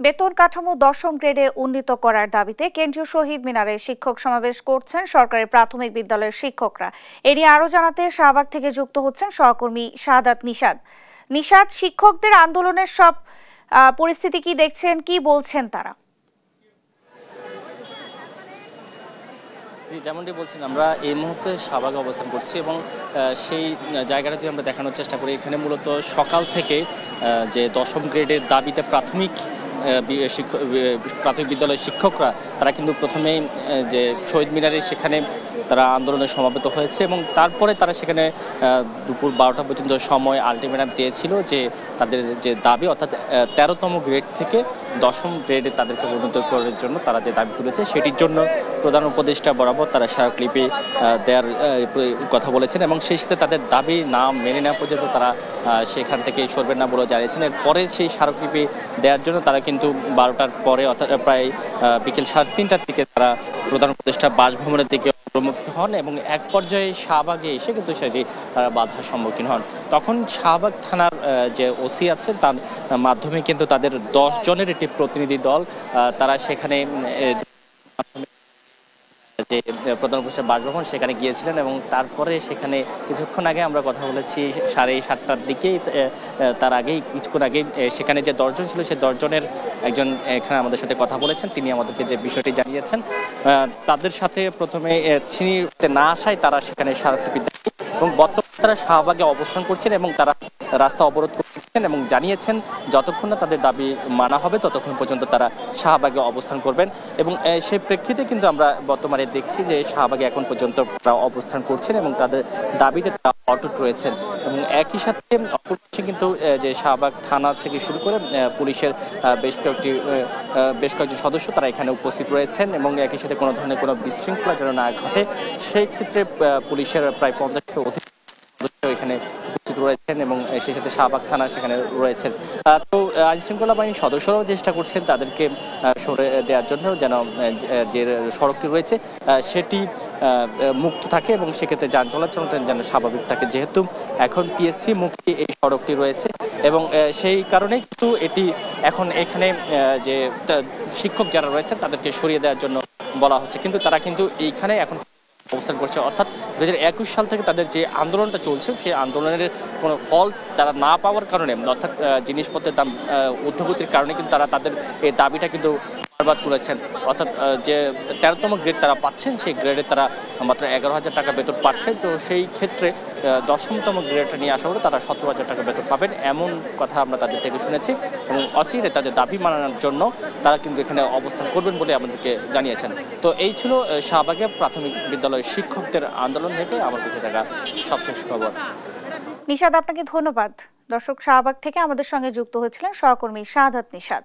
বেতন কাঠামো 10ম গ্রেডে উন্নীত করার দাবিতে কেন্দ্রীয় শহীদ মিনারে শিক্ষক সমাবেশ করছেন সরকারি প্রাথমিক বিদ্যালয়ের শিক্ষকরা। এ নিয়ে আরো জানাতে শাহবাগ থেকে যুক্ত হচ্ছেন সহকর্মী শাহাদাত নিশাদ। নিশাদ, শিক্ষকদের আন্দোলনের সব পরিস্থিতি কি দেখছেন, কি বলছেন তারা? যেমনটি বলছেন, আমরা এই মুহূর্তে শাহবাগে অবস্থান করছি এবং সেই জায়গাটা যদি আমরা দেখানোর চেষ্টা করি, এখানে মূলত সকাল থেকে যে 10ম গ্রেডের দাবিতে প্রাথমিক বিদ্যালয়ের শিক্ষকরা তারা কিন্তু প্রথমেই যে শহীদ মিনারে সেখানে তারা আন্দোলনে সমবেত হয়েছে এবং তারপরে তারা সেখানে দুপুর 12টা পর্যন্ত সময় আলটিমেটাম দিয়েছিল যে তাদের যে দাবি অর্থাৎ 13তম গ্রেড থেকে 10ম গ্রেডে তাদেরকে উন্নীত করার জন্য তারা যে দাবি তুলেছে সেটির জন্য প্রধান উপদেষ্টা বরাবর তারা স্মারকলিপি দেওয়ার কথা বলেছেন এবং সেই সাথে তাদের দাবি না মেনে নেওয়া পর্যন্ত তারা সেখান থেকে সরবেন না বলে জানিয়েছেন। এরপরে সেই স্মারকলিপি দেওয়ার জন্য তারা কিন্তু 12টার পরে অর্থাৎ প্রায় বিকেল 3:30টার দিকে তারা প্রধান উপদেষ্টা বাসভবনের দিকে মুখোমুখি হন এবং এক পর্যায়ে শাহবাগে এসে কিন্তু সেটি তারা বাধার সম্মুখীন হন। তখন শাহবাগ থানার যে ওসি আছে তার মাধ্যমে কিন্তু তাদের 10 জনের একটি প্রতিনিধি দল তারা সেখানে যে প্রধান উপদেষ্টা বাসভবন সেখানে গিয়েছিলেন এবং তারপরে সেখানে কিছুক্ষণ আগে আমরা কথা বলেছি 7:30টার দিকেই, তার আগেই কিছুক্ষণ আগেই সেখানে যে 10 জন ছিল সেই 10 জনের একজন এখানে আমাদের সাথে কথা বলেছেন। তিনি আমাদেরকে যে বিষয়টি জানিয়েছেন, তাদের সাথে প্রথমে তিনি না আসায় তারা সেখানে স্মারকলিপি দেন এবং বর্তমানে তারা শাহবাগে অবস্থান করছেন এবং তারা রাস্তা অবরোধ করছেন এবং জানিয়েছেন যতক্ষণ না তাদের দাবি মানা হবে ততক্ষণ পর্যন্ত তারা শাহবাগে অবস্থান করবেন এবং সেই প্রেক্ষিতে কিন্তু আমরা বর্তমানে দেখছি যে শাহবাগে এখন পর্যন্ত তারা অবস্থান করছেন এবং তাদের দাবিতে তারা অটুট রয়েছেন এবং একই সাথে অপরপক্ষে কিন্তু যে শাহবাগ থানা থেকে শুরু করে পুলিশের বেশ কয়েকজন সদস্য তারা এখানে উপস্থিত রয়েছেন এবং একই সাথে কোনো ধরনের কোনো বিশৃঙ্খলা যেন না ঘটে সেই ক্ষেত্রে পুলিশের প্রায় 50-এর অধিক সদস্য এখানে উপস্থিত রয়েছেন এবং সেই সাথে শাহবাগ থানা সেখানে রয়েছেন। তো আইনশৃঙ্খলা বাহিনীর সদস্যরাও চেষ্টা করছেন তাদেরকে সরে দেওয়ার জন্য যেন যে সড়কটি রয়েছে সেটি মুক্ত থাকে এবং সেক্ষেত্রে যান চলাচল যেন স্বাভাবিক থাকে, যেহেতু এখন টিএসসি মুক্তি এই সড়কটি রয়েছে এবং সেই কারণে কিন্তু এটি এখন এখানে যে শিক্ষক যারা রয়েছেন তাদেরকে সরিয়ে দেওয়ার জন্য বলা হচ্ছে, কিন্তু তারা কিন্তু এইখানে এখন অবস্থান করছে। অর্থাৎ 2021 সাল থেকে তাদের যে আন্দোলনটা চলছে সেই আন্দোলনের কোনো ফল তারা না পাওয়ার কারণে অর্থাৎ জিনিসপত্রের দাম ঊর্ধ্বগতির কারণে কিন্তু তারা তাদের এই দাবিটা কিন্তু বারবার তুলেছেন। অর্থাৎ যে 13তম গ্রেড তারা পাচ্ছেন সেই গ্রেডে তারা মাত্র 11,000 টাকা বেতন পাচ্ছেন, তো সেই ক্ষেত্রে 10তম গ্রেডটা নিয়ে আসা হলে তারা 17,000 টাকা বেতন পাবেন, এমন কথা আমরা তাদের থেকে শুনেছি এবং অচিরে তাদের দাবি মানানোর জন্য তারা কিন্তু এখানে অবস্থান করবেন বলে আমাদেরকে জানিয়েছেন। তো এই ছিল শাহবাগে প্রাথমিক বিদ্যালয়ের শিক্ষকদের আন্দোলন থেকে আমার কাছে থাকা সবশেষ খবর। নিশাদ, আপনাকে ধন্যবাদ। দর্শক, শাহবাগ থেকে আমাদের সঙ্গে যুক্ত হয়েছিলেন সহকর্মী শাহাদাত নিশাদ।